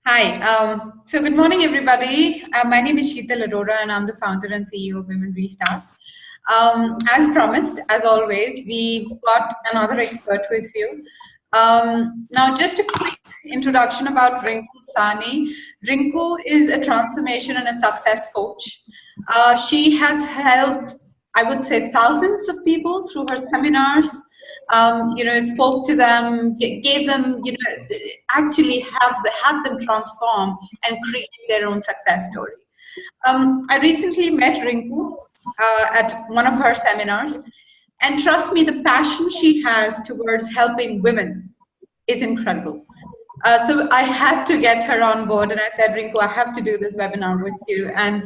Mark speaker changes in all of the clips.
Speaker 1: Hi. So good morning, everybody. My name is Sheetal Arora, and I'm the founder and CEO of Women Restart. As promised, as always, we've got another expert with you. Now, just a quick introduction about Rinku Sawhney. Rinku is a transformation and a success coach. She has helped, I would say, thousands of people through her seminars. Spoke to them, gave them, actually had them transform and create their own success story. I recently met Rinku at one of her seminars, and trust me, the passion she has towards helping women is incredible. So I had to get her on board, and I said, Rinku, I have to do this webinar with you. And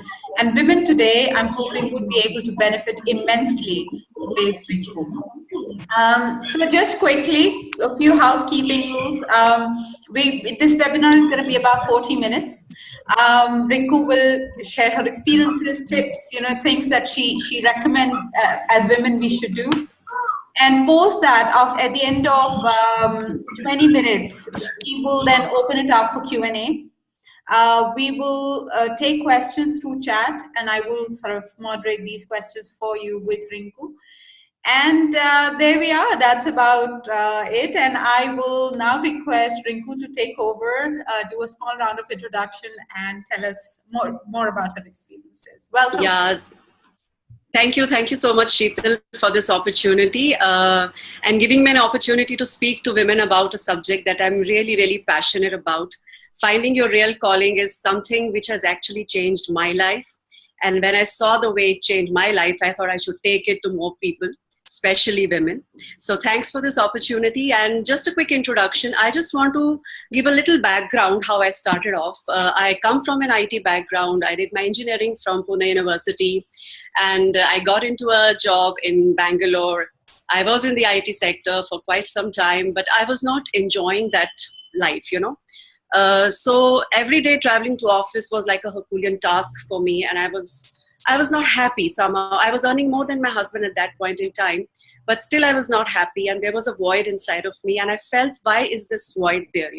Speaker 1: women today, I'm hoping would be able to benefit immensely with Rinku. So just quickly, a few housekeeping rules. This webinar is going to be about 40 minutes. Rinku will share her experiences, tips, things that she recommends as women we should do. And post that out at the end of 20 minutes, we will then open it up for Q&A. We will take questions through chat, and I will sort of moderate these questions for you with Rinku. And there we are. That's about it. And I will now request Rinku to take over, do a small round of introduction, and tell us more about her experiences. Welcome.
Speaker 2: Yeah. Thank you so much, Sheetal, for this opportunity and giving me an opportunity to speak to women about a subject that I'm really, really passionate about. Finding your real calling is something which has actually changed my life. And when I saw the way it changed my life, I thought I should take it to more people, especially women. So thanks for this opportunity. And just a quick introduction. I just want to give a little background how I started off. I come from an IT background. I did my engineering from Pune University, and I got into a job in Bangalore. I was in the IT sector for quite some time, but I was not enjoying that life, So every day traveling to office was like a Herculean task for me, and I was not happy somehow. I was earning more than my husband at that point in time, but still I was not happy, and there was a void inside of me, and I felt, why is this void there,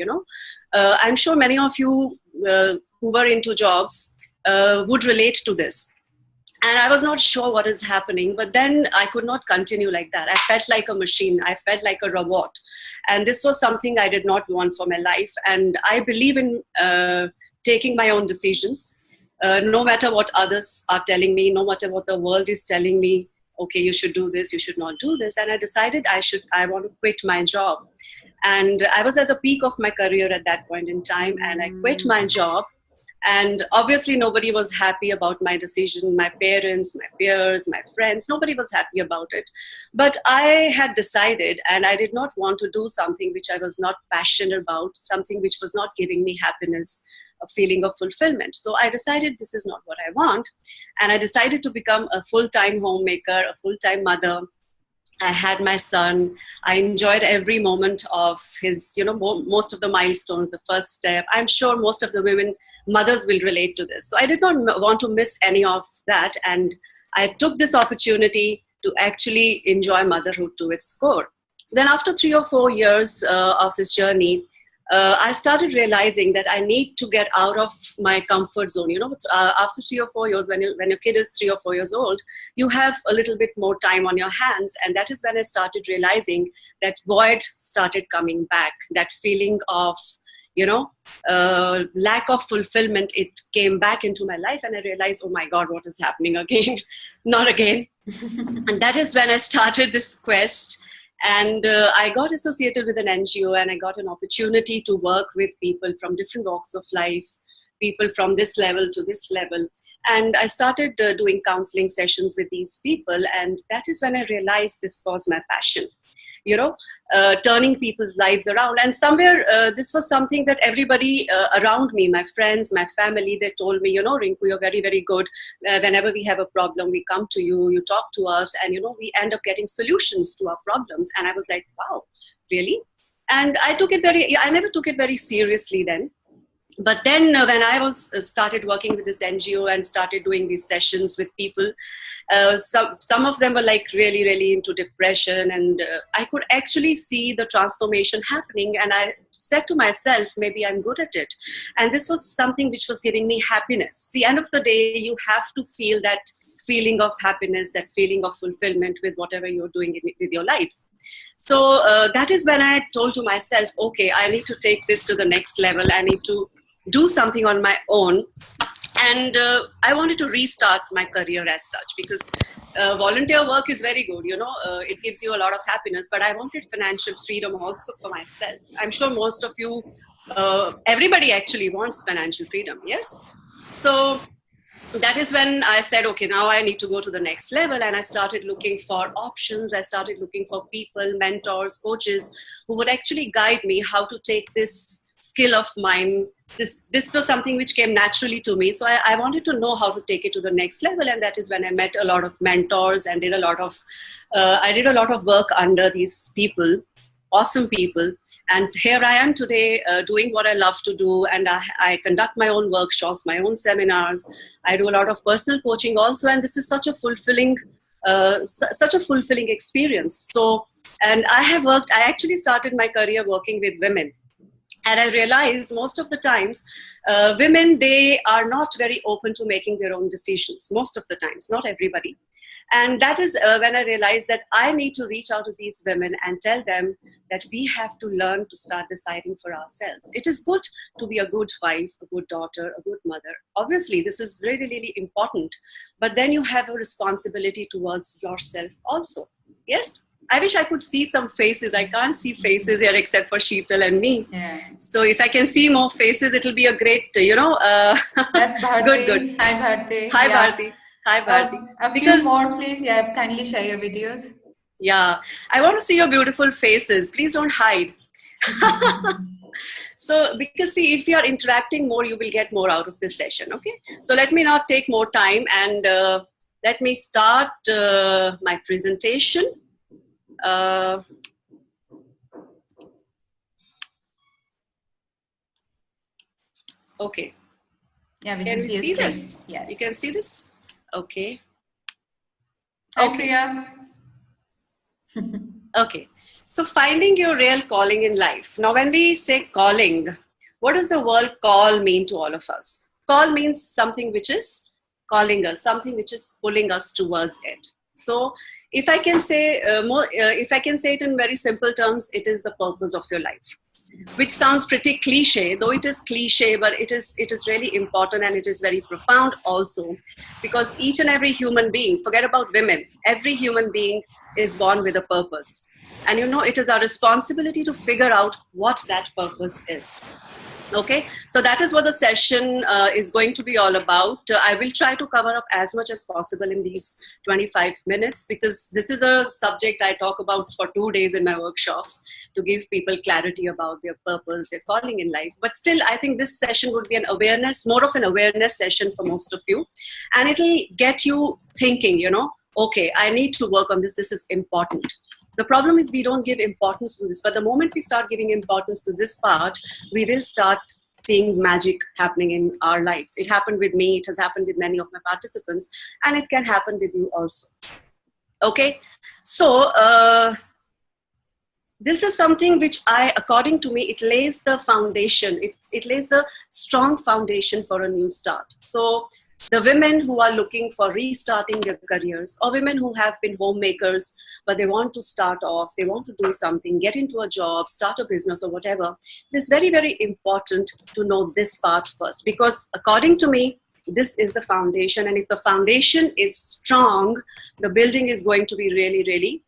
Speaker 2: I'm sure many of you who were into jobs would relate to this. And I was not sure what is happening, but then I could not continue like that. I felt like a machine. I felt like a robot. And this was something I did not want for my life. And I believe in taking my own decisions. No matter what others are telling me, no matter what the world is telling me, okay, you should do this, you should not do this. And I decided I want to quit my job. And I was at the peak of my career at that point in time, and I quit my job. And obviously nobody was happy about my decision. My parents, my peers, my friends, nobody was happy about it. But I had decided, and I did not want to do something which I was not passionate about, something which was not giving me happiness, a feeling of fulfillment. So I decided this is not what I want. And I decided to become a full-time homemaker, a full-time mother. I had my son. I enjoyed every moment of his, most of the milestones, the first step. I'm sure most of the mothers will relate to this. So I did not want to miss any of that. And I took this opportunity to actually enjoy motherhood to its core. Then after 3 or 4 years of this journey, I started realizing that I need to get out of my comfort zone. After 3 or 4 years, when your kid is 3 or 4 years old, you have a little bit more time on your hands. And that is when I started realizing that void started coming back, that feeling of, lack of fulfillment. It came back into my life, and I realized, oh my God, what is happening again? Not again. And that is when I started this quest. And I got associated with an NGO, and I got an opportunity to work with people from different walks of life, people from this level to this level. And I started doing counseling sessions with these people. And that is when I realized this was my passion, turning people's lives around. And somewhere this was something that everybody around me, my friends, my family, they told me, Rinku, you're very, very good. Whenever we have a problem, we come to you, you talk to us, and, we end up getting solutions to our problems. And I was like, wow, really? And I never took it very seriously then. But then when I started working with this NGO and started doing these sessions with people, some of them were like really, really into depression, and I could actually see the transformation happening. And I said to myself, maybe I'm good at it. And this was something which was giving me happiness. The end of the day, you have to feel that feeling of happiness, that feeling of fulfillment with whatever you're doing with your lives. So that is when I told to myself, okay, I need to take this to the next level. I need to do something on my own. And I wanted to restart my career as such, because volunteer work is very good, it gives you a lot of happiness, but I wanted financial freedom also for myself. I'm sure most of you, everybody actually wants financial freedom, yes? So that is when I said, okay, now I need to go to the next level. And I started looking for options. I started looking for people, mentors, coaches who would actually guide me how to take this skill of mine. This was something which came naturally to me. So I wanted to know how to take it to the next level. And that is when I met a lot of mentors and I did a lot of work under these people, awesome people. And here I am today doing what I love to do. And I conduct my own workshops, my own seminars. I do a lot of personal coaching also. And this is such a fulfilling experience. So, and I actually started my career working with women. And I realized most of the times, women, they are not very open to making their own decisions. Most of the times, not everybody. And that is when I realized that I need to reach out to these women and tell them that we have to learn to start deciding for ourselves. It is good to be a good wife, a good daughter, a good mother. Obviously, this is really, really important. But then you have a responsibility towards yourself also. Yes? I wish I could see some faces. I can't see faces here except for Sheetal and me.
Speaker 1: Yeah.
Speaker 2: So if I can see more faces, it will be a great,
Speaker 1: That's Bharti.
Speaker 2: Good.
Speaker 1: Hi, Bharti.
Speaker 2: Hi,
Speaker 1: Yeah.
Speaker 2: Bharti. Hi, Bharti.
Speaker 1: A few more, please. Yeah, kindly share your videos.
Speaker 2: Yeah, I want to see your beautiful faces. Please don't hide. So, because see, if you are interacting more, you will get more out of this session. Okay. So let me not take more time and let me start my presentation. Okay.
Speaker 1: Yeah, we
Speaker 2: can we see this?
Speaker 1: Yes.
Speaker 2: You can see this? Okay.
Speaker 1: Hi, Priya.
Speaker 2: Okay. So finding your real calling in life. Now, when we say calling, what does the word call mean to all of us? Call means something which is calling us, something which is pulling us towards it. So if I can say it in very simple terms, it is the purpose of your life, which sounds pretty cliche, though it is cliche, but it is really important, and it is very profound also, because each and every human being, forget about women, every human being is born with a purpose. And it is our responsibility to figure out what that purpose is. Okay, so that is what the session is going to be all about. I will try to cover up as much as possible in these 25 minutes, because this is a subject I talk about for 2 days in my workshops to give people clarity about their purpose, their calling in life. But still, I think this session would be more of an awareness session for most of you. And it'll get you thinking, okay, I need to work on this. This is important. The problem is we don't give importance to this, but the moment we start giving importance to this part, we will start seeing magic happening in our lives. It happened with me, it has happened with many of my participants, and it can happen with you also. Okay, so this is something which according to me, it lays the foundation, it lays the strong foundation for a new start. So the women who are looking for restarting their careers, or women who have been homemakers, but they want to start off, they want to do something, get into a job, start a business or whatever, it is very, very important to know this part first. Because according to me, this is the foundation. And if the foundation is strong, the building is going to be really, really,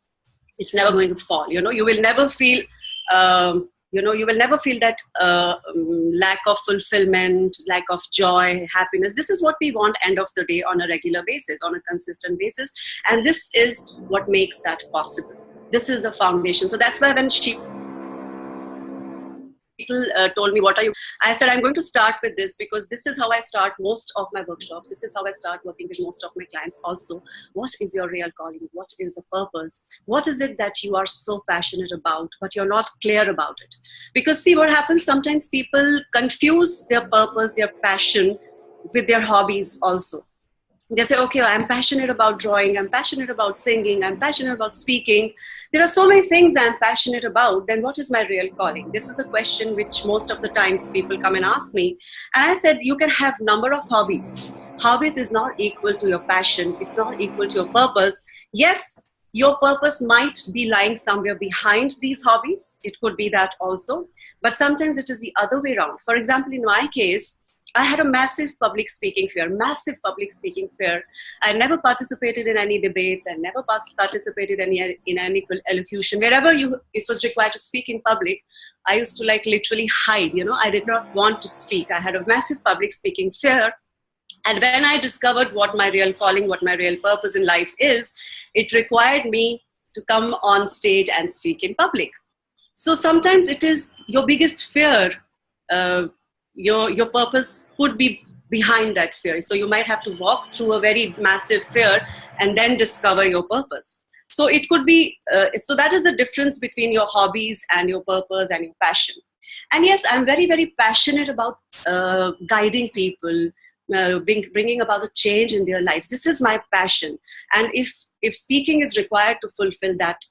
Speaker 2: it's never going to fall. You will never feel... you will never feel that lack of fulfillment, lack of joy, happiness. This is what we want end of the day on a regular basis, on a consistent basis. And this is what makes that possible. This is the foundation. So that's why when told me, what are you? I said, I'm going to start with this, because this is how I start most of my workshops. This is how I start working with most of my clients also. What is your real calling? What is the purpose? What is it that you are so passionate about, but you're not clear about it? Because see what happens, sometimes people confuse their purpose, their passion with their hobbies also. They say, okay, I'm passionate about drawing, I'm passionate about singing, I'm passionate about speaking. There are so many things I'm passionate about. Then what is my real calling? This is a question which most of the times people come and ask me. And I said, you can have number of hobbies. Hobbies is not equal to your passion. It's not equal to your purpose. Yes, your purpose might be lying somewhere behind these hobbies. It could be that also. But sometimes it is the other way around. For example, in my case, I had a massive public speaking fear, massive public speaking fear. I never participated in any debates. I never participated in any elocution. Wherever it was required to speak in public, I used to like literally hide, I did not want to speak. I had a massive public speaking fear. And when I discovered what my real calling, what my real purpose in life is, it required me to come on stage and speak in public. So sometimes it is your biggest fear. Your purpose could be behind that fear. So you might have to walk through a very massive fear and then discover your purpose. So it could be, so that is the difference between your hobbies and your purpose and your passion. And yes, I'm very, very passionate about guiding people, bringing about a change in their lives. This is my passion. And if speaking is required to fulfill that,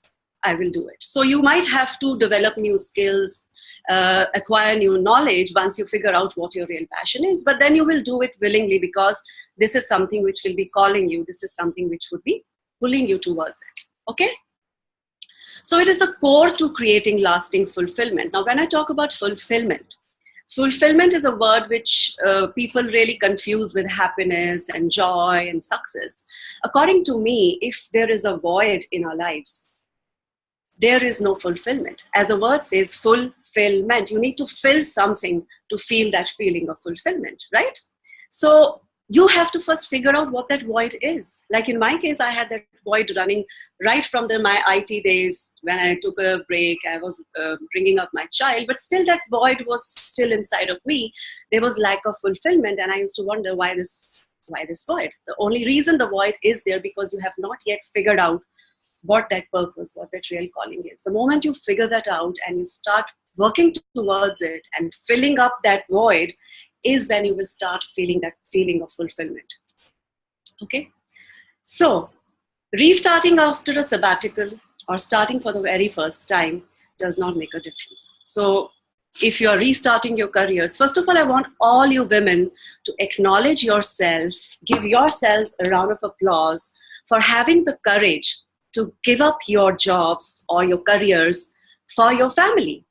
Speaker 2: I will do it. So you might have to develop new skills, acquire new knowledge once you figure out what your real passion is, but then you will do it willingly because this is something which will be calling you. This is something which would be pulling you towards it. Okay? So it is the core to creating lasting fulfillment. Now, when I talk about fulfillment is a word which people really confuse with happiness and joy and success. According to me, if there is a void in our lives, there is no fulfillment. As the word says, fulfillment. You need to fill something to feel that feeling of fulfillment, right? So you have to first figure out what that void is. Like in my case, I had that void running right from my IT days. When I took a break, I was bringing up my child, but still that void was still inside of me. There was lack of fulfillment, and I used to wonder why this void. The only reason the void is there because you have not yet figured out what that purpose, what that real calling is. The moment you figure that out and you start working towards it and filling up that void is when you will start feeling that feeling of fulfillment. Okay? So, restarting after a sabbatical or starting for the very first time does not make a difference. So, if you're restarting your careers, first of all, I want all you women to acknowledge yourself, give yourselves a round of applause for having the courage to give up your jobs or your careers for your family.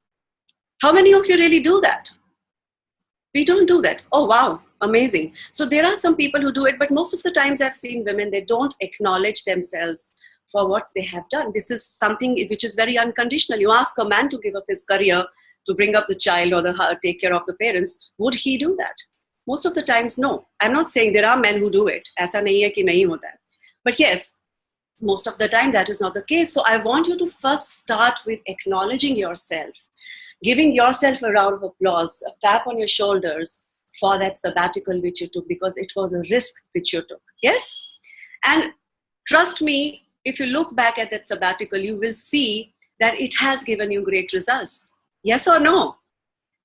Speaker 2: How many of you really do that? We don't do that. Oh, wow, amazing. So there are some people who do it, but most of the times I've seen women, they don't acknowledge themselves for what they have done. This is something which is very unconditional. You ask a man to give up his career to bring up the child or take care of the parents, would he do that? Most of the times, no. I'm not saying there are men who do it. Aisa nahi hai ki nahi hota hai. But yes, most of the time that is not the case. So I want you to first start with acknowledging yourself, giving yourself a round of applause, a tap on your shoulders for that sabbatical which you took because it was a risk which you took. Yes? And trust me, if you look back at that sabbatical, you will see that it has given you great results. Yes or no?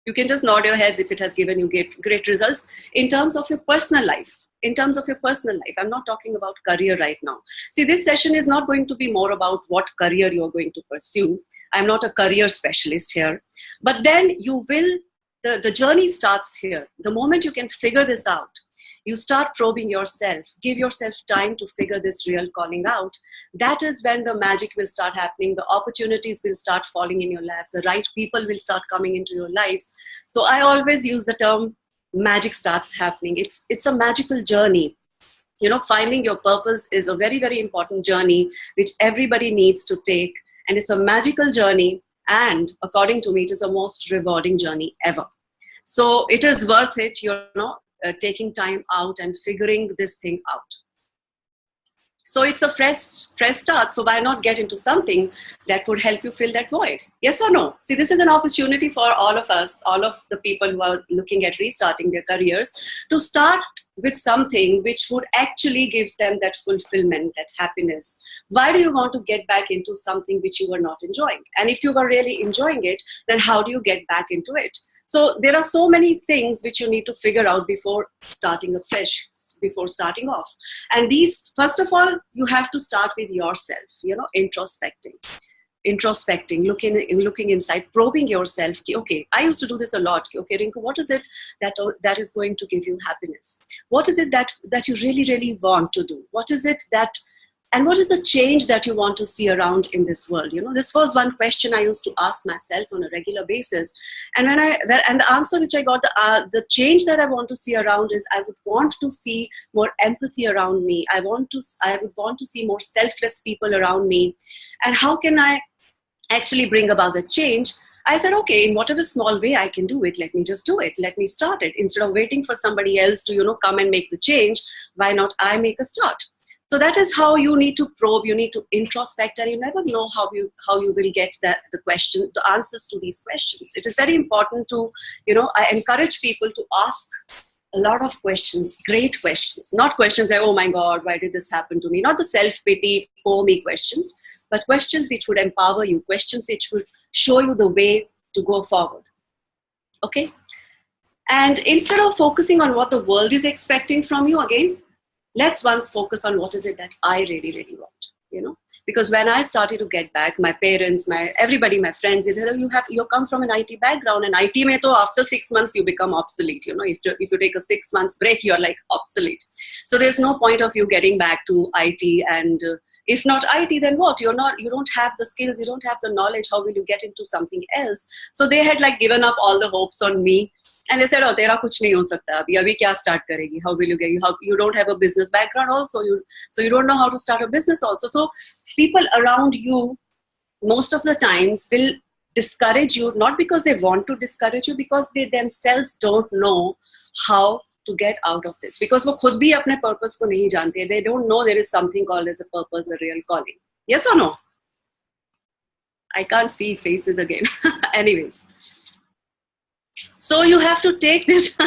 Speaker 2: You can just nod your heads if it has given you great results in terms of your personal life. In terms of your personal life, I'm not talking about career right now. See, this session is not going to be more about what career you're going to pursue. I'm not a career specialist here. But then you will, the journey starts here. The moment you can figure this out, you start probing yourself, give yourself time to figure this real calling out. That is when the magic will start happening. The opportunities will start falling in your laps. The right people will start coming into your lives. So I always use the term magic starts happening. It's a magical journey. Finding your purpose is a very, very important journey which everybody needs to take. And it's a magical journey. And according to me, it is the most rewarding journey ever. So it is worth it, taking time out and figuring this thing out. So it's a fresh start. So why not get into something that could help you fill that void? Yes or no? See, this is an opportunity for all of us, all of the people who are looking at restarting their careers, to start with something which would actually give them that fulfillment, that happiness. Why do you want to get back into something which you were not enjoying? And if you were really enjoying it, then how do you get back into it? So there are so many things which you need to figure out before starting before starting off. And these, first of all, you have to start with yourself, introspecting, looking inside, probing yourself. Okay, I used to do this a lot. Okay, Rinku, what is it that is going to give you happiness? What is it that you really, really want to do? What is it and what is the change that you want to see around in this world? This was one question I used to ask myself on a regular basis. And and the answer which I got, the change that I want to see around is, I would want to see more empathy around me. I would want to see more selfless people around me. And how can I actually bring about the change? I said, okay, in whatever small way I can do it, let me just do it. Let me start it. Instead of waiting for somebody else to, come and make the change, why not I make a start? So that is how you need to probe, you need to introspect, and you never know how you will get the answers to these questions. It is very important to, I encourage people to ask a lot of questions, great questions, not questions like, oh my God, why did this happen to me? Not the self-pity, for me questions, but questions which would empower you, questions which would show you the way to go forward. Okay? And instead of focusing on what the world is expecting from you, again, let's once focus on what is it that I really, really want, Because when I started to get back, my parents, everybody, my friends, they said, you come from an IT background, and IT mein to after 6 months you become obsolete. If you take a 6 months break, you're like obsolete. So there's no point of you getting back to IT, and if not IT, then what? You don't have the skills, you don't have the knowledge. How will you get into something else? So they had given up all the hopes on me. And they said, oh, tera kuch nahi ho sakta. Abhi kya start karegi? How will you get? You don't have a business background also. So you don't know how to start a business also. So people around you, most of the times, will discourage you, not because they want to discourage you, because they themselves don't know how to get out of this. Because wo khud bhi apne purpose ko nahi jante. They don't know there is something called as a purpose, a real calling. Yes or no? I can't see faces again. Anyways. So you have to take this.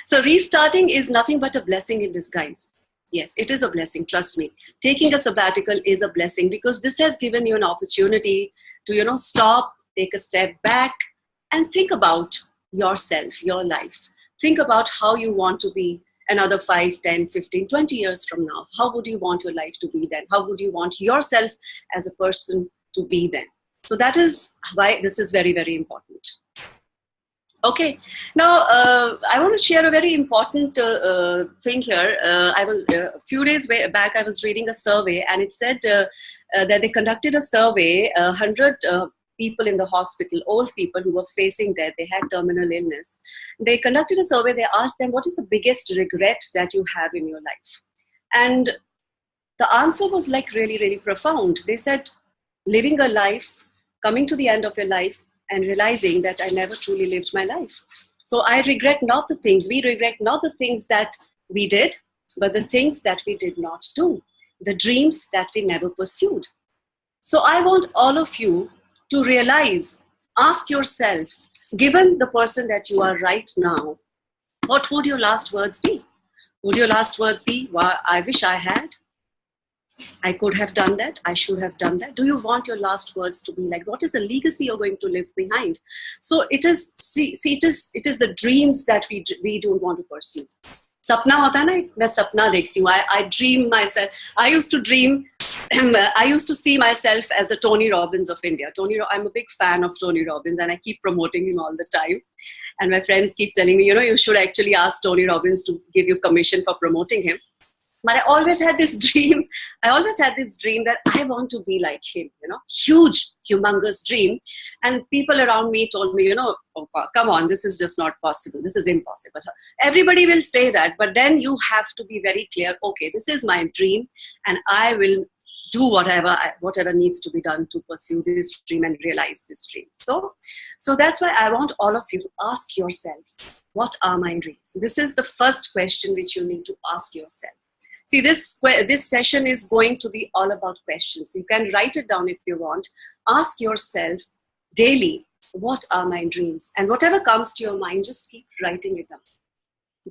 Speaker 2: So restarting is nothing but a blessing in disguise. Yes, it is a blessing. Trust me. Taking a sabbatical is a blessing, because this has given you an opportunity to, stop, take a step back, and think about yourself, your life. Think about how you want to be another 5, 10, 15, 20 years from now. How would you want your life to be then? How would you want yourself as a person to be then? So that is why this is very, very important. Okay, now I want to share a very important thing here. A few days back, I was reading a survey, and it said that they conducted a survey, 100 people in the hospital, old people who were facing death, they had terminal illness. They conducted a survey, they asked them, what is the biggest regret that you have in your life? And the answer was really, really profound. They said, living a life, coming to the end of your life, and realizing that I never truly lived my life. So I regret not the things, we regret not the things that we did, but the things that we did not do, the dreams that we never pursued. So I want all of you to realize, ask yourself, given the person that you are right now, what would your last words be? Would your last words be, well, I wish I had? I could have done that. I should have done that. Do you want your last words to be like, what is the legacy you're going to leave behind? So it is the dreams that we don't want to pursue. Sapna hota hai na, main sapna dekhti hu. I dream myself. I used to see myself as the Tony Robbins of India. I'm a big fan of Tony Robbins, and I keep promoting him all the time. And my friends keep telling me, you should actually ask Tony Robbins to give you commission for promoting him. But I always had this dream. That I want to be like him, huge, humongous dream. And people around me told me, oh, come on, this is just not possible. This is impossible. Everybody will say that, but then you have to be very clear. Okay, this is my dream, and I will do whatever needs to be done to pursue this dream and realize this dream. So that's why I want all of you to ask yourself, what are my dreams? This is the first question which you need to ask yourself. See, this session is going to be all about questions. You can write it down if you want. Ask yourself daily, what are my dreams? And whatever comes to your mind, just keep writing it down.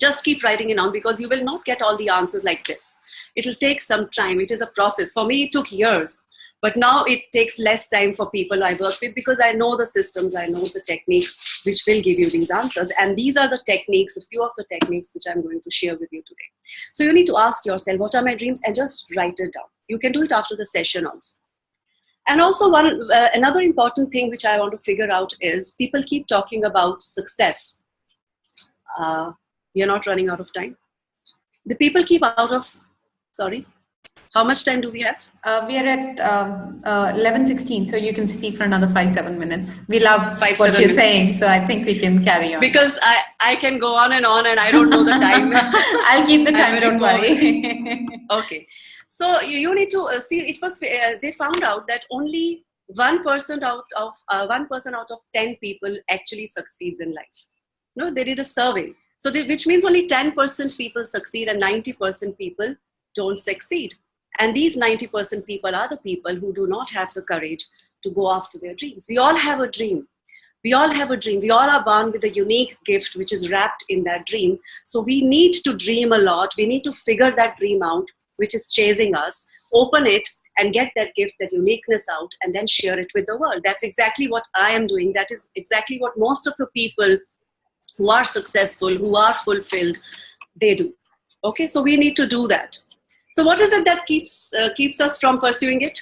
Speaker 2: Just keep writing it down, because you will not get all the answers like this. It will take some time. It is a process. For me, it took years But now it takes less time for people I work with because I know the systems, I know the techniques which will give you these answers. And these are the techniques, a few of the techniques which I'm going to share with you today. So you need to ask yourself, what are my dreams? And just write it down. You can do it after the session also. And also another important thing which I want to figure out is people keep talking about success. You're not running out of time. The people keep sorry, how much time do we have?
Speaker 1: We are at 11:16, so you can speak for another 5-7 minutes. We love what you're saying, so I think we can carry on.
Speaker 2: Because I can go on and I don't know the time.
Speaker 1: I'll keep the time, don't worry.
Speaker 2: Okay. So you need to see, it was, they found out that only 1% out of 10 people actually succeeds in life. No, they did a survey. So which means only 10% people succeed and 90% people don't succeed. And these 90% people are the people who do not have the courage to go after their dreams. We all have a dream. We all have a dream. We all are born with a unique gift which is wrapped in that dream. So we need to dream a lot. We need to figure that dream out, which is chasing us, open it and get that gift, that uniqueness out, and then share it with the world. That's exactly what I am doing. That is exactly what most of the people who are successful, who are fulfilled, they do. Okay, so we need to do that. So what is it that keeps us from pursuing it?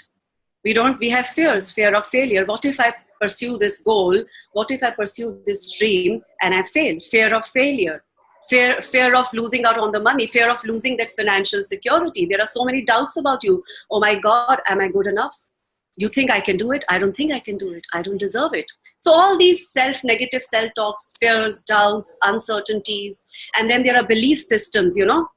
Speaker 2: We have fears, fear of failure. What if I pursue this goal? What if I pursue this dream and I fail? Fear of failure. Fear of losing out on the money, fear of losing that financial security. There are so many doubts about you. Oh my God, am I good enough? You think I can do it? I don't think I can do it. I don't deserve it. So all these negative self-talks, fears, doubts, uncertainties, and then there are belief systems, you know.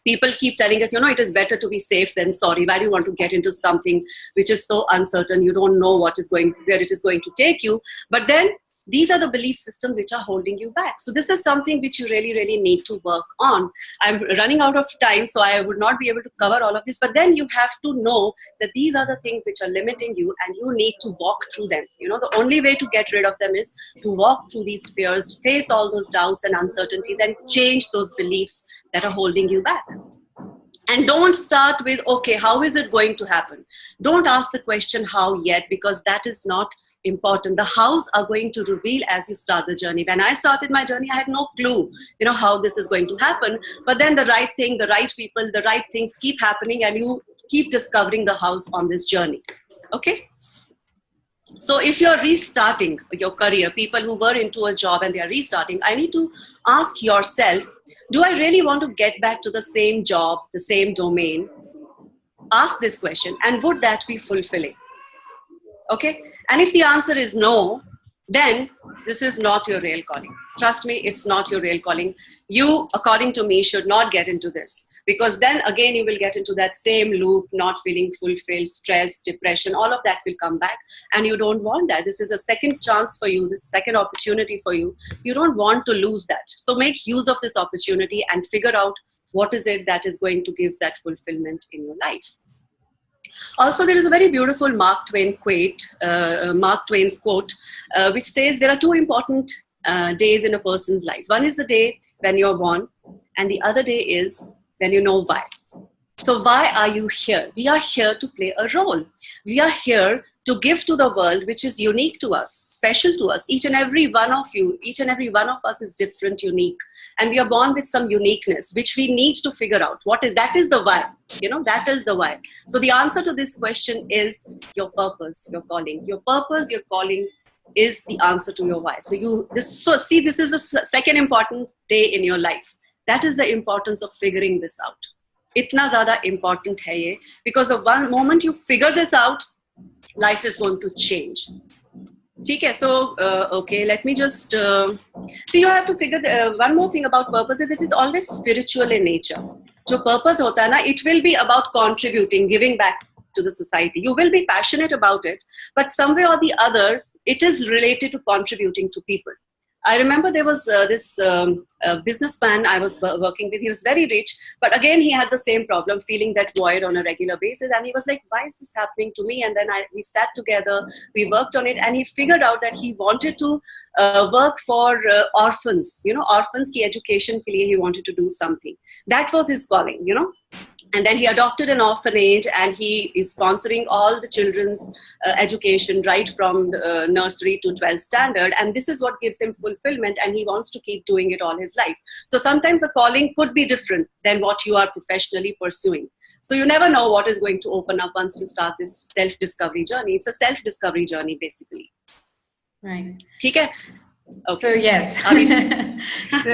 Speaker 2: People keep telling us, you know, it is better to be safe than sorry. Why do you want to get into something which is so uncertain? You don't know where it is going to take you. But then these are the belief systems which are holding you back. So this is something which you really, really need to work on. I'm running out of time, so I would not be able to cover all of this. But then you have to know that these are the things which are limiting you and you need to walk through them. You know, the only way to get rid of them is to walk through these fears, face all those doubts and uncertainties and change those beliefs that are holding you back. And don't start with, okay, how is it going to happen? Don't ask the question how yet, because that is not important. The hows are going to reveal as you start the journey. When I started my journey, I had no clue, you know, how this is going to happen. But then the right thing, the right people, the right things keep happening and you keep discovering the hows on this journey. Okay? So if you're restarting your career, people who were into a job and they are restarting, I need to ask yourself, do I really want to get back to the same job, the same domain? Ask this question, and would that be fulfilling? Okay? And if the answer is no, then this is not your real calling. Trust me, it's not your real calling. You, according to me, should not get into this, because then again you will get into that same loop, not feeling fulfilled, stress, depression, all of that will come back, and you don't want that. This is a second chance for you, this second opportunity for you. You don't want to lose that. So make use of this opportunity and figure out what is it that is going to give that fulfillment in your life. Also, there is a very beautiful Mark Twain's quote, which says there are two important days in a person's life. One is the day when you're born, and the other day is when you know why. So why are you here? We are here to play a role. We are here to give to the world, which is unique to us, special to us. Each and every one of you, each and every one of us is different, unique. And we are born with some uniqueness, which we need to figure out. That is the why. You know, that is the why. So the answer to this question is your purpose, your calling. Your purpose, your calling is the answer to your why. So this is the second important day in your life. That is the importance of figuring this out. Itna zyada important hai ye, because the one moment you figure this out, life is going to change. Okay, so okay, let me just see. You have to figure one more thing about purpose. Is this is always spiritual in nature. जो purpose होता है ना, it will be about contributing, giving back to the society. You will be passionate about it, but some way or the other, it is related to contributing to people. I remember there was this businessman I was working with. He was very rich, but again, he had the same problem, feeling that void on a regular basis. And he was like, why is this happening to me? And then we sat together, we worked on it, and he figured out that he wanted to work for orphans, you know, orphans ki education ke liye he wanted to do something. That was his calling, you know. And then he adopted an orphanage, and he is sponsoring all the children's education right from the, nursery to 12th standard. And this is what gives him fulfillment, and he wants to keep doing it all his life. So sometimes a calling could be different than what you are professionally pursuing. So you never know what is going to open up once you start this self-discovery journey. It's a self-discovery journey, basically.
Speaker 1: Right.
Speaker 2: Okay. Okay.
Speaker 1: So yes, so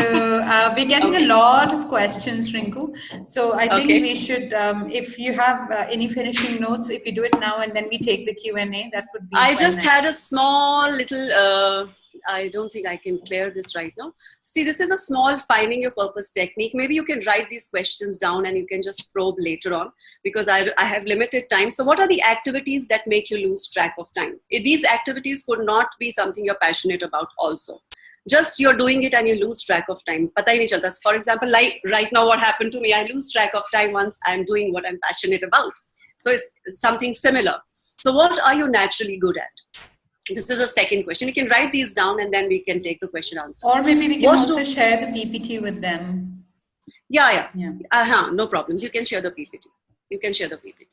Speaker 1: we're getting a lot of questions, Rinku. So I think we should, if you have any finishing notes, if you do it now and then we take the Q&A, that would be.
Speaker 2: I just had a small little, I don't think I can clear this right now. See, this is a small finding your purpose technique. Maybe you can write these questions down and you can just probe later on, because I have limited time. So what are the activities that make you lose track of time? These activities could not be something you're passionate about also. Just you're doing it and you lose track of time. Pata hi nahi chalta. For example, like right now what happened to me, I lose track of time once I'm doing what I'm passionate about. So it's something similar. So what are you naturally good at? This is a second question. You can write these down and then we can take the question answer.
Speaker 1: Or maybe we can also share the PPT with them.
Speaker 2: Yeah. No problems. You can share the PPT. You can share the PPT.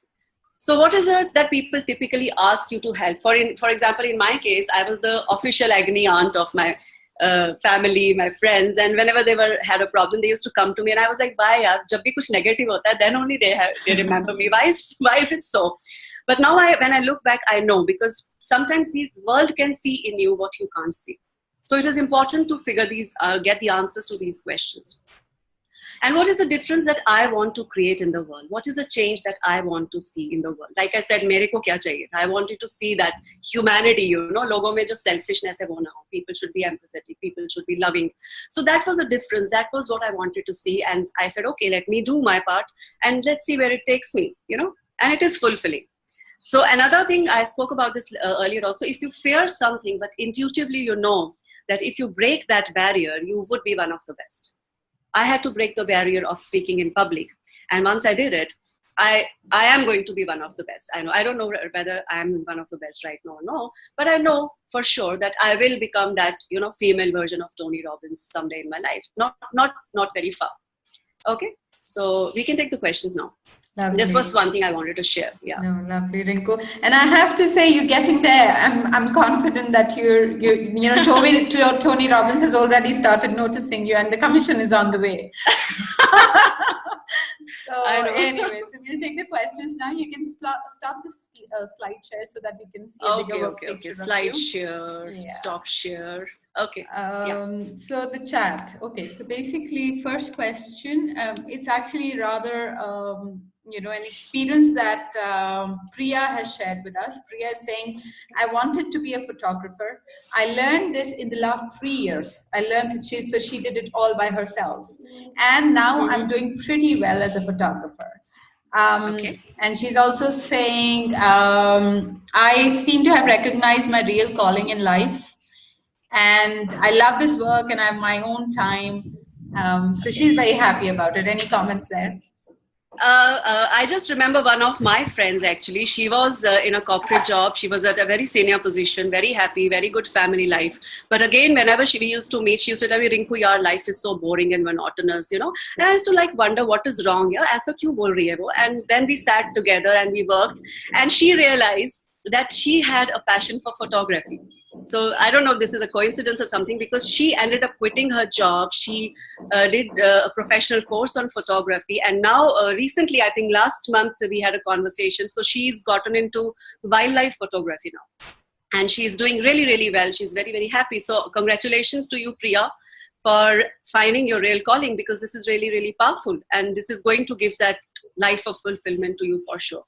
Speaker 2: So what is it that people typically ask you to help? For example, in my case, I was the official agony aunt of my family, my friends, and whenever they had a problem, they used to come to me, and I was like, why yaar, jab bhi kuch negative hota hai, then only they remember me. Why is it so? But now when I look back, I know, because sometimes the world can see in you what you can't see. So it is important to figure these, get the answers to these questions. And what is the difference that I want to create in the world? What is the change that I want to see in the world? Like I said, mere ko kya chahiye? I wanted to see that humanity, logo mein just selfishness hai wo na ho. People should be empathetic. People should be loving. So that was the difference. That was what I wanted to see. And I said, okay, let me do my part and let's see where it takes me, and it is fulfilling. So another thing, I spoke about this earlier also, if you fear something, but intuitively you know that if you break that barrier, you would be one of the best. I had to break the barrier of speaking in public. And once I did it, I am going to be one of the best. I know. I don't know whether I'm one of the best right now or no, but I know for sure that I will become that, female version of Tony Robbins someday in my life. Not very far. Okay. So we can take the questions now. Lovely. This was one thing I wanted to share. Yeah.
Speaker 1: No, lovely, Rinku. And I have to say, you're getting there. I'm confident that Tony Robbins has already started noticing you, and the commission is on the way. So anyway, so we'll take the questions now. You can stop the slide share so that we can see a bigger picture.
Speaker 2: Slide share, stop share. Okay.
Speaker 1: So the chat. Okay. So basically, first question. It's actually rather an experience that Priya has shared with us. Priya is saying, I wanted to be a photographer. I learned this in the last 3 years. I learned it, so she did it all by herself. And now I'm doing pretty well as a photographer. And she's also saying, I seem to have recognized my real calling in life. And I love this work and I have my own time. So she's very happy about it. Any comments there?
Speaker 2: I just remember one of my friends, actually. She was in a corporate job. She was at a very senior position, very happy, very good family life. But again, whenever we used to meet, she used to tell me, Rinku, your life is so boring and monotonous, And I used to wonder what is wrong here. Aisa kyun bol rahi hai wo? And then we sat together and we worked. And she realized that she had a passion for photography. So I don't know if this is a coincidence or something, because she ended up quitting her job. She did a professional course on photography. And now recently, I think last month, we had a conversation. So she's gotten into wildlife photography now. And she's doing really, really well. She's very, very happy. So congratulations to you, Priya, for finding your real calling, because this is really, really powerful. And this is going to give that life of fulfillment to you for sure.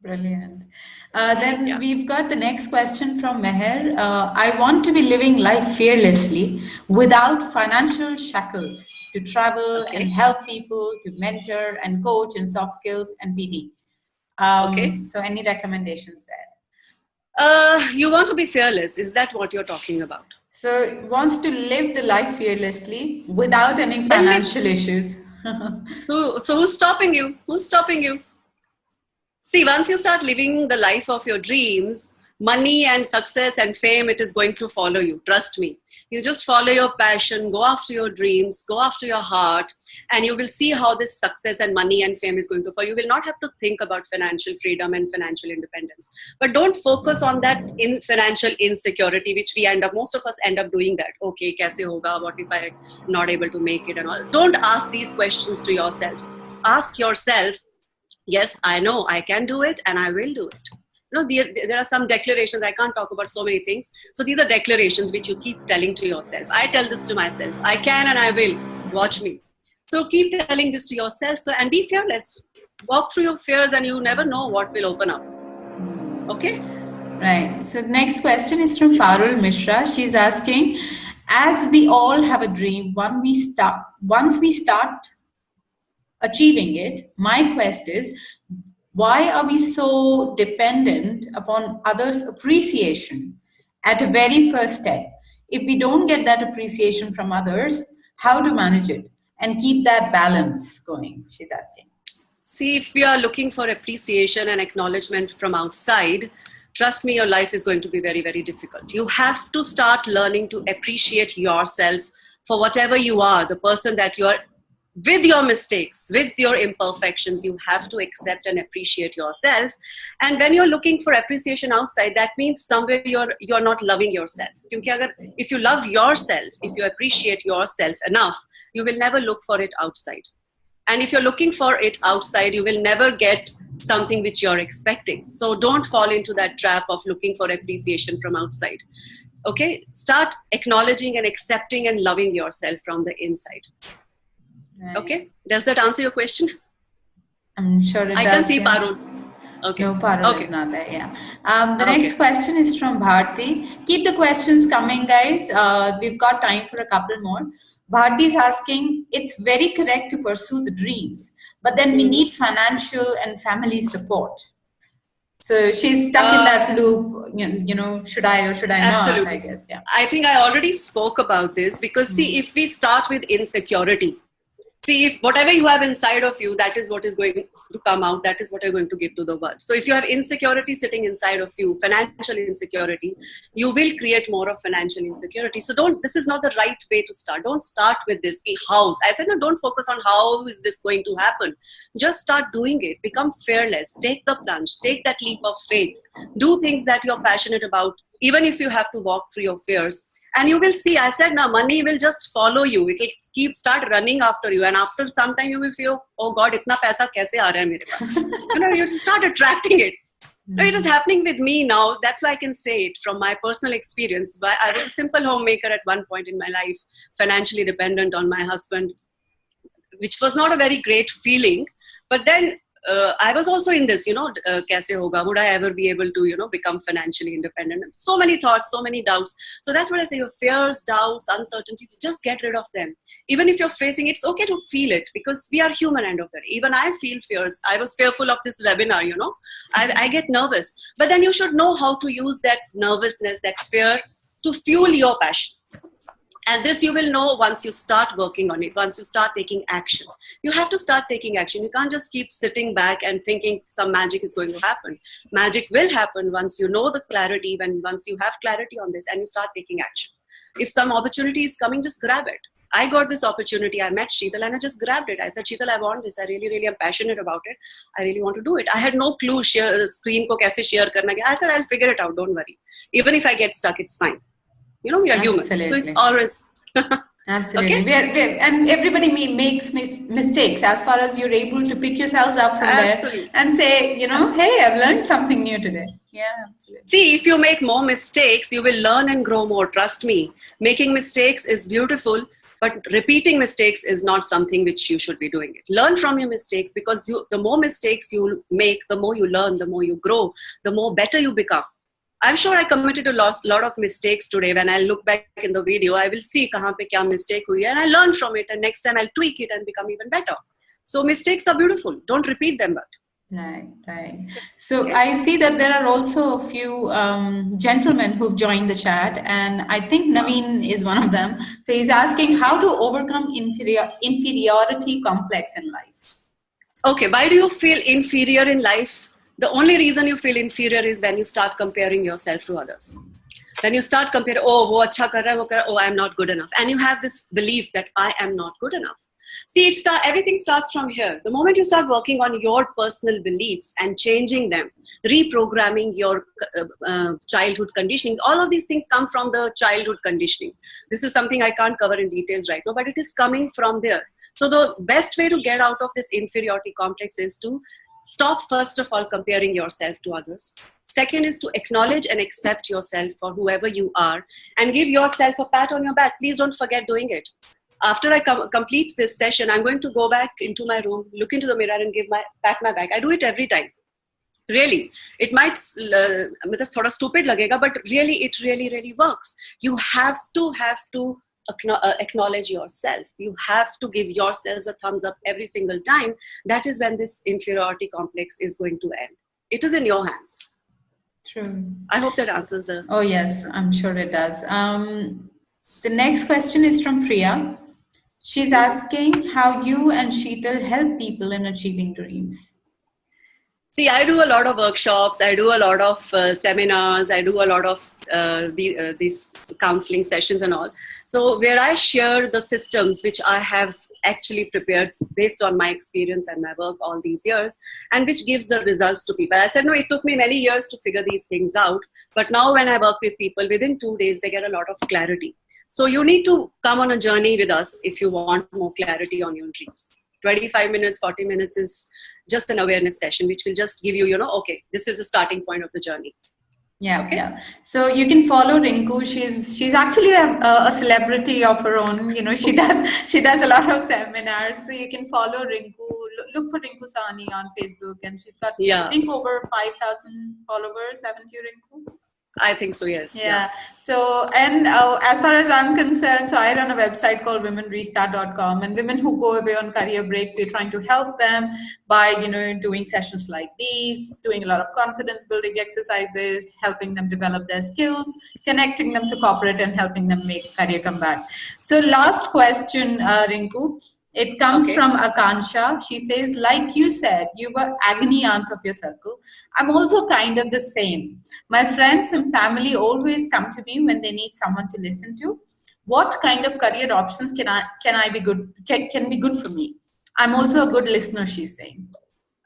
Speaker 1: Brilliant. Then we've got the next question from Meher. I want to be living life fearlessly without financial shackles, to travel and help people, to mentor and coach in soft skills and BD. So any recommendations there?
Speaker 2: You want to be fearless. Is that what you're talking about?
Speaker 1: So wants to live the life fearlessly without any financial issues.
Speaker 2: So who's stopping you? Who's stopping you? See, once you start living the life of your dreams, money and success and fame, it is going to follow you. Trust me. You just follow your passion, go after your dreams, go after your heart, and you will see how this success and money and fame is going to follow. You will not have to think about financial freedom and financial independence. But don't focus on that in financial insecurity, which most of us end up doing that. Okay, kaise hoga? What if I'm not able to make it and all? Don't ask these questions to yourself. Ask yourself, yes, I know I can do it and I will do it. There are some declarations. I can't talk about so many things. So these are declarations which you keep telling to yourself. I tell this to myself. I can and I will. Watch me. So keep telling this to yourself and be fearless. Walk through your fears and you never know what will open up. Okay?
Speaker 1: Right. So next question is from Parul Mishra. She's asking, as we all have a dream, once we start achieving it, my quest is, why are we so dependent upon others' appreciation at a very first step? If we don't get that appreciation from others, how to manage it and keep that balance going, she's asking.
Speaker 2: See, if we are looking for appreciation and acknowledgement from outside, trust me, your life is going to be very, very difficult. You have to start learning to appreciate yourself for whatever you are, the person that you are. With your mistakes, with your imperfections, you have to accept and appreciate yourself. And when you're looking for appreciation outside, that means somewhere you're not loving yourself. If you love yourself, if you appreciate yourself enough, you will never look for it outside. And if you're looking for it outside, you will never get something which you're expecting. So don't fall into that trap of looking for appreciation from outside. Okay? Start acknowledging and accepting and loving yourself from the inside. Right. Okay, does that answer your question?
Speaker 1: I'm sure it does.
Speaker 2: I can see Parul. Okay.
Speaker 1: No, Parul is not there, yeah. The next question is from Bharti. Keep the questions coming, guys. We've got time for a couple more. Bharti is asking, it's very correct to pursue the dreams, but then we need financial and family support. So she's stuck in that loop, should I or should I
Speaker 2: absolutely.
Speaker 1: Not, I guess, yeah.
Speaker 2: I think I already spoke about this because see, if we start with insecurity, see, if whatever you have inside of you, that is what is going to come out. That is what you're going to give to the world. So if you have insecurity sitting inside of you, financial insecurity, you will create more of financial insecurity. So this is not the right way to start. Don't start with this. How? I said, no, don't focus on how is this going to happen. Just start doing it. Become fearless. Take the plunge. Take that leap of faith. Do things that you're passionate about, even if you have to walk through your fears. And you will see, I said, now money will just follow you. It will start running after you. And after some time, you will feel, oh God, itna paisa kaise aa raha hai mere paas? You start attracting it. It is happening with me now. That's why I can say it from my personal experience. I was a simple homemaker at one point in my life, financially dependent on my husband, which was not a very great feeling. But then I was also in this, kaise hoga? Would I ever be able to, become financially independent? So many thoughts, so many doubts. So that's what I say, your fears, doubts, uncertainties, just get rid of them. Even if you're facing, it's okay to feel it because we are human end of the day. Even I feel fears. I was fearful of this webinar, I get nervous. But then you should know how to use that nervousness, that fear to fuel your passion. And this you will know once you start working on it, once you start taking action. You have to start taking action. You can't just keep sitting back and thinking some magic is going to happen. Magic will happen once you know the clarity, once you have clarity on this and you start taking action. If some opportunity is coming, just grab it. I got this opportunity. I met Sheetal and I just grabbed it. I said, Sheetal, I want this. I really, really am passionate about it. I really want to do it. I had no clue screen ko kaise share karna. I said, I'll figure it out. Don't worry. Even if I get stuck, it's fine. We are human. So it's always...
Speaker 1: Absolutely. Okay? And everybody makes mistakes as far as you're able to pick yourselves up from there and say, hey, I've learned something new today. Yeah, absolutely.
Speaker 2: See, if you make more mistakes, you will learn and grow more. Trust me. Making mistakes is beautiful, but repeating mistakes is not something which you should be doing it. Learn from your mistakes because the more mistakes you make, the more you learn, the more you grow, the more better you become. I'm sure I committed a lot of mistakes today. When I look back in the video, I will see kahan pe kya mistake hui hai, and I learn from it. And next time I'll tweak it and become even better. So mistakes are beautiful. Don't repeat them.
Speaker 1: Right. So I see that there are also a few gentlemen who've joined the chat, and I think Naveen is one of them. So he's asking how to overcome inferiority complex in life.
Speaker 2: Okay, why do you feel inferior in life? The only reason you feel inferior is when you start comparing yourself to others. When you start comparing, oh, wo acha kar raha hai, oh, I'm not good enough. And you have this belief that I am not good enough. See, everything starts from here. The moment you start working on your personal beliefs and changing them, reprogramming your childhood conditioning, all of these things come from the childhood conditioning. This is something I can't cover in details right now, but it is coming from there. So the best way to get out of this inferiority complex is to stop, first of all, comparing yourself to others. Second is to acknowledge and accept yourself for whoever you are and give yourself a pat on your back. Please don't forget doing it. After I complete this session, I'm going to go back into my room, look into the mirror and pat my back. I do it every time. Really. It might thoda stupid lagega, but really, it really works. You have to acknowledge yourself. You have to give yourselves a thumbs up every single time. That is when this inferiority complex is going to end. It is in your hands.
Speaker 1: True.
Speaker 2: I hope that answers the...
Speaker 1: Oh, yes, I'm sure it does. The next question is from Priya. She's asking how you and Sheetal help people in achieving dreams.
Speaker 2: See, I do a lot of workshops. I do a lot of seminars. I do a lot of these counseling sessions and all. So where I share the systems which I have actually prepared based on my experience and my work all these years, and which gives the results to people. I said, no, it took me many years to figure these things out. But now when I work with people, within 2 days, they get a lot of clarity. So you need to come on a journey with us if you want more clarity on your dreams. 25 minutes, 40 minutes is just an awareness session, which will just give you, okay, this is the starting point of the journey.
Speaker 1: Yeah, okay. Yeah. So you can follow Rinku. She's actually a celebrity of her own. She does a lot of seminars. So you can follow Rinku. Look for Rinku Sawhney on Facebook, and she's got I think over 5,000 followers. Haven't you, Rinku?
Speaker 2: I think so, yes.
Speaker 1: Yeah. So, and as far as I'm concerned, so I run a website called womenrestart.com, and women who go away on career breaks, we're trying to help them by, doing sessions like these, doing a lot of confidence building exercises, helping them develop their skills, connecting them to corporate and helping them make career comeback. So last question, Rinku. It comes from Akansha. She says, like you said, you were agony aunt of your circle. I'm also kind of the same. My friends and family always come to me when they need someone to listen to. What kind of career options can be good for me? I'm also a good listener, she's saying.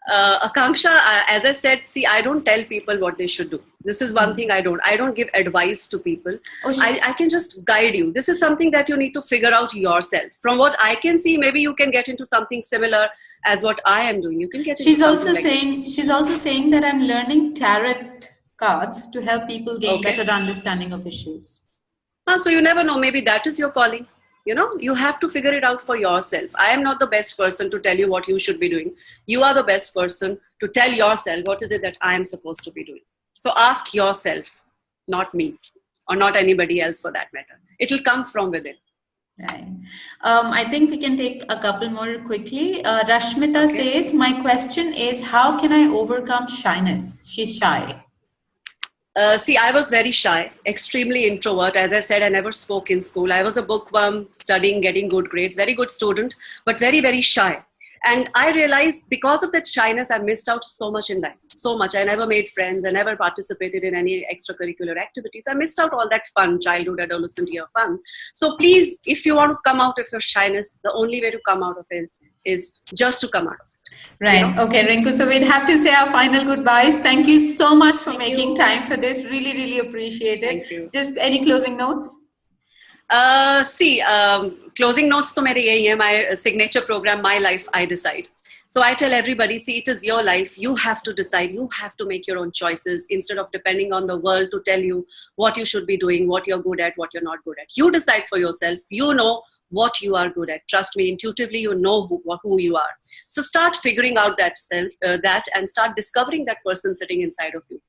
Speaker 2: Akanksha, as I said, see, I don't tell people what they should do. This is one thing I don't give advice to people. I can just guide you. This is something that you need to figure out yourself. From what I can see, maybe you can get into something similar as what I am doing. You can get into
Speaker 1: She's also saying that I'm learning tarot cards to help people gain better understanding of issues.
Speaker 2: So you never know, maybe that is your calling. You have to figure it out for yourself. I am not the best person to tell you what you should be doing. You are the best person to tell yourself what is it that I am supposed to be doing. So ask yourself, not me, or not anybody else for that matter. It will come from within.
Speaker 1: Right. I think we can take a couple more quickly. Rashmita says, my question is, how can I overcome shyness? She's shy.
Speaker 2: See, I was very shy, extremely introvert. As I said, I never spoke in school. I was a bookworm, studying, getting good grades, very good student, but very, very shy. And I realized because of that shyness, I missed out so much in life, so much. I never made friends. I never participated in any extracurricular activities. I missed out all that fun, childhood, adolescent year fun. So please, if you want to come out of your shyness, the only way to come out of it is just to come out of it.
Speaker 1: Right. Okay, Rinku. So we'd have to say our final goodbyes. Thank you so much for making time for this. Really, really appreciate it.
Speaker 2: Thank you.
Speaker 1: Just any closing notes?
Speaker 2: Closing notes to mere yahi hai, my signature program, My Life, I Decide. So I tell everybody, see, it is your life. You have to decide. You have to make your own choices instead of depending on the world to tell you what you should be doing, what you're good at, what you're not good at. You decide for yourself. You know what you are good at. Trust me, intuitively, you know who you are. So start figuring out that and start discovering that person sitting inside of you.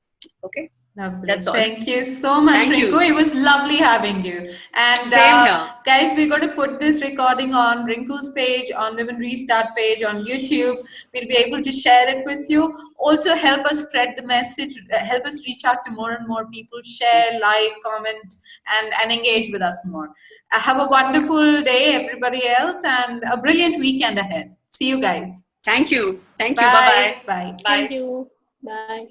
Speaker 2: Okay?
Speaker 1: Lovely.
Speaker 2: That's all.
Speaker 1: Thank you so much, Rinku. It was lovely having you. And guys, we're going to put this recording on Rinku's page, on Women Restart page, on YouTube. We'll be able to share it with you. Also help us spread the message, help us reach out to more and more people, share, like, comment, and engage with us more. Have a wonderful day, everybody else, and a brilliant weekend ahead. See you guys.
Speaker 2: Thank you. Thank you.
Speaker 1: Bye.
Speaker 2: Bye-bye.
Speaker 1: Bye.
Speaker 3: Thank you. Bye.